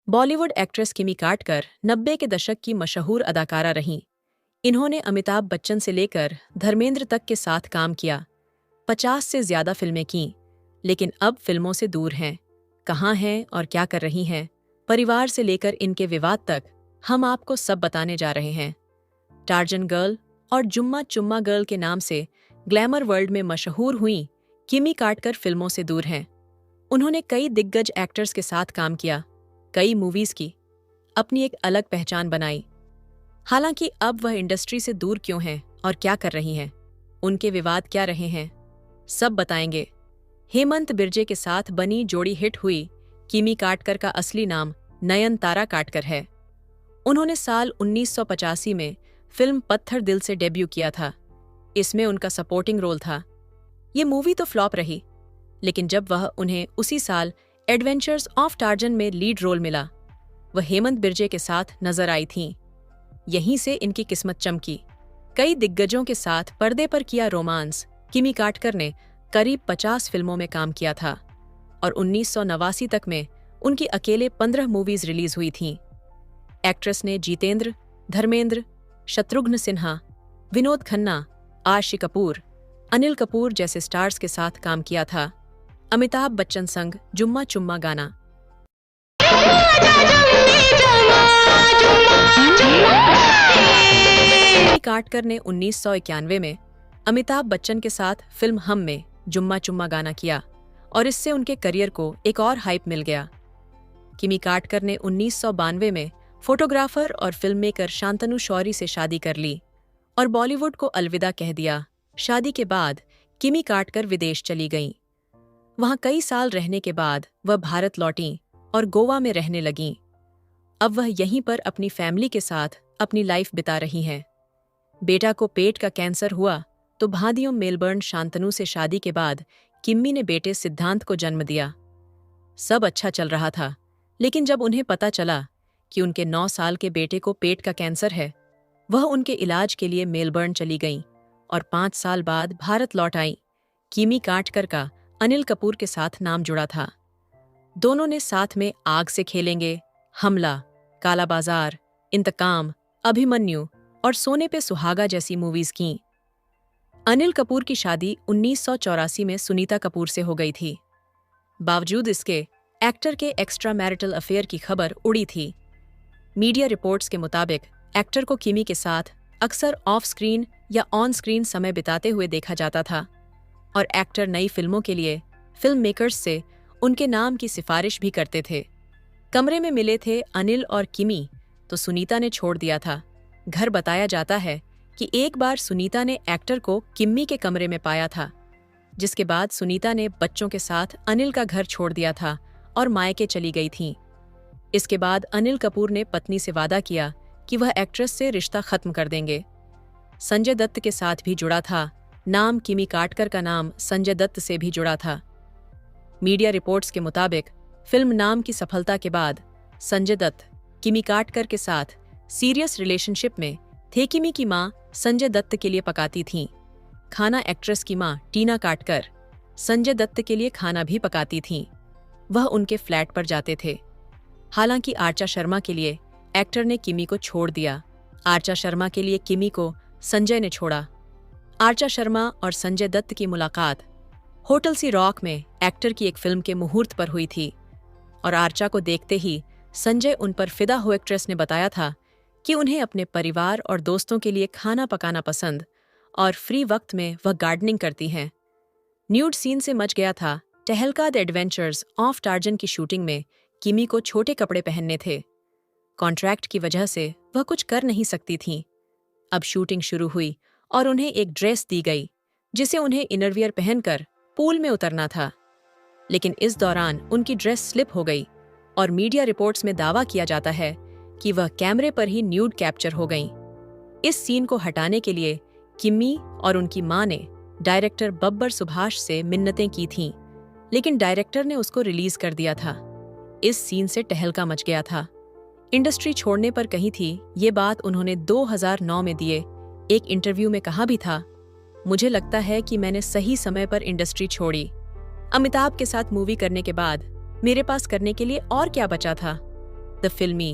Bollywood actress किमी कार्डकर 90 के दशक की मशहूर अदाकारा रहीं। इन्होंने अमिताभ बच्चन से लेकर धर्मेंद्र तक के साथ काम किया। 50 से ज्यादा फिल्में कीं, लेकिन अब फिल्मों से दूर हैं। कहाँ हैं और क्या कर रही हैं, परिवार से लेकर इनके विवाद तक, हम आपको सब बताने जा रहे हैं। टार्जन गर्ल और जुम्मा चुम्मा गर्ल के नाम से ग्लैमर वर्ल्ड में मशहूर हुई किमी कार्डकर फिल्मों से दूर हैं। उन्होंने कई दिग्गज एक्टर्स के साथ काम किया, कई मूवीज की, अपनी एक अलग पहचान बनाई। हालांकि अब वह इंडस्ट्री से दूर क्यों हैं और क्या कर रही हैं, उनके विवाद क्या रहे हैं, सब बताएंगे। हेमंत बिरजे के साथ बनी जोड़ी हिट हुई किमी कार्डकर का असली नाम नयनतारा कार्डकर है। उन्होंने साल 1985 में फिल्म पत्थर दिल से डेब्यू किया था। इसमें उनका सपोर्टिंग रोल था। ये मूवी तो फ्लॉप रही, लेकिन जब वह उन्हें उसी साल एडवेंचर्स ऑफ टार्जन में लीड रोल मिला, वह हेमंत बिरजे के साथ नजर आई थीं। यहीं से इनकी किस्मत चमकी। कई दिग्गजों के साथ पर्दे पर किया रोमांस किमी कार्डकर ने करीब 50 फिल्मों में काम किया था और 1989 तक में उनकी अकेले 15 मूवीज रिलीज हुई थीं। एक्ट्रेस ने जितेंद्र, धर्मेंद्र, शत्रुघ्न सिन्हा, विनोद खन्ना, आशी कपूर, अनिल कपूर जैसे स्टार्स के साथ काम किया था। अमिताभ बच्चन संग जुम्मा चुम्मा गाना। किमी कार्डकर ने 1991 में अमिताभ बच्चन के साथ फिल्म हम में जुम्मा चुम्मा गाना किया और इससे उनके करियर को एक और हाइप मिल गया। किमी कार्डकर ने 1992 में फोटोग्राफर और फिल्ममेकर शांतनु शौरी से शादी कर ली और बॉलीवुड को अलविदा कह दिया। शादी के बाद किमी कार्डकर विदेश चली गईं। वहां कई साल रहने के बाद वह भारत लौटीं और गोवा में रहने लगीं। अब वह यहीं पर अपनी फैमिली के साथ अपनी लाइफ बिता रही हैं। बेटा को पेट का कैंसर हुआ तो भादियों मेलबर्न शांतनु से शादी के बाद किम्मी ने बेटे सिद्धांत को जन्म दिया। सब अच्छा चल रहा था, लेकिन जब उन्हें पता चला कि उनके 9 साल के बेटे को पेट का कैंसर है, वह उनके इलाज के लिए मेलबर्न चली गईं और 5 साल बाद भारत लौट आईं। किमी कार्डकर का अनिल कपूर के साथ नाम जुड़ा था। दोनों ने साथ में आग से खेलेंगे, हमला, काला बाजार, इंतकाम, अभिमन्यु और सोने पे सुहागा जैसी मूवीज कीं। अनिल कपूर की शादी 1984 में सुनीता कपूर से हो गई थी। बावजूद इसके एक्टर के एक्स्ट्रा मैरिटल अफेयर की खबर उड़ी थी। मीडिया रिपोर्ट्स के मुताबिक एक्टर को किमी के साथ अक्सर ऑफ स्क्रीन या ऑन स्क्रीन समय बिताते हुए देखा जाता था और एक्टर नई फिल्मों के लिए फिल्म मेकर्स से उनके नाम की सिफारिश भी करते थे। कमरे में मिले थे अनिल और किमी तो सुनीता ने छोड़ दिया था। घर बताया जाता है कि एक बार सुनीता ने एक्टर को किम्मी के कमरे में पाया था, जिसके बाद सुनीता ने बच्चों के साथ अनिल का घर छोड़ दिया था और मायके चली गई थीं। इसके बाद अनिल कपूर ने पत्नी से वादा किया कि वह एक्ट्रेस से रिश्ता खत्म कर देंगे। संजय दत्त के साथ भी जुड़ा था। नाम किमी कार्डकर का नाम संजय दत्त से भी जुड़ा था। मीडिया रिपोर्ट्स के मुताबिक फिल्म नाम की सफलता के बाद संजय दत्त किमी कार्डकर के साथ सीरियस रिलेशनशिप में थे। किमी की मां संजय दत्त के लिए पकाती थीं। खाना एक्ट्रेस की मां टीना कार्डकर संजय दत्त के लिए खाना भी पकाती थीं। वह उनके फ्लैट पर जाते थे। हालांकि आर्चा शर्मा के लिए एक्टर ने किमी को छोड़ दिया। आर्चा शर्मा के लिए किमी को संजय ने छोड़ा। आर्चा शर्मा और संजय दत्त की मुलाकात होटल सी रॉक में एक्टर की एक फिल्म के मुहूर्त पर हुई थी और आर्चा को देखते ही संजय उन पर फिदा हुए एक्ट्रेस ने बताया था कि उन्हें अपने परिवार और दोस्तों के लिए खाना पकाना पसंद और फ्री वक्त में वह गार्डनिंग करती हैं। न्यूड सीन से मच गया था। टहलका द एडवेंचर्स ऑफ टार्जन की शूटिंग में किमी को छोटे कपड़े पहनने थे। कॉन्ट्रैक्ट की वजह से वह कुछ कर नहीं सकती थीं। अब शूटिंग शुरू हुई और उन्हें एक ड्रेस दी गई जिसे उन्हें इनरवियर पहनकर पूल में उतरना था, लेकिन इस दौरान उनकी ड्रेस स्लिप हो गई और मीडिया रिपोर्ट्स में दावा किया जाता है कि वह कैमरे पर ही न्यूड कैप्चर हो गईं। इस सीन को हटाने के लिए किम्मी और उनकी मां ने डायरेक्टर बब्बर सुभाष से मिन्नतें की थीं, लेकिन डायरेक्टर ने उसको रिलीज कर दिया था। इस सीन से टहलका मच गया था। इंडस्ट्री छोड़ने पर कही थी ये बात उन्होंने 2009 में दिए एक इंटरव्यू में कहा भी था, मुझे लगता है कि मैंने सही समय पर इंडस्ट्री छोड़ी। अमिताभ के साथ मूवी करने के बाद मेरे पास करने के लिए और क्या बचा था। द फिल्मी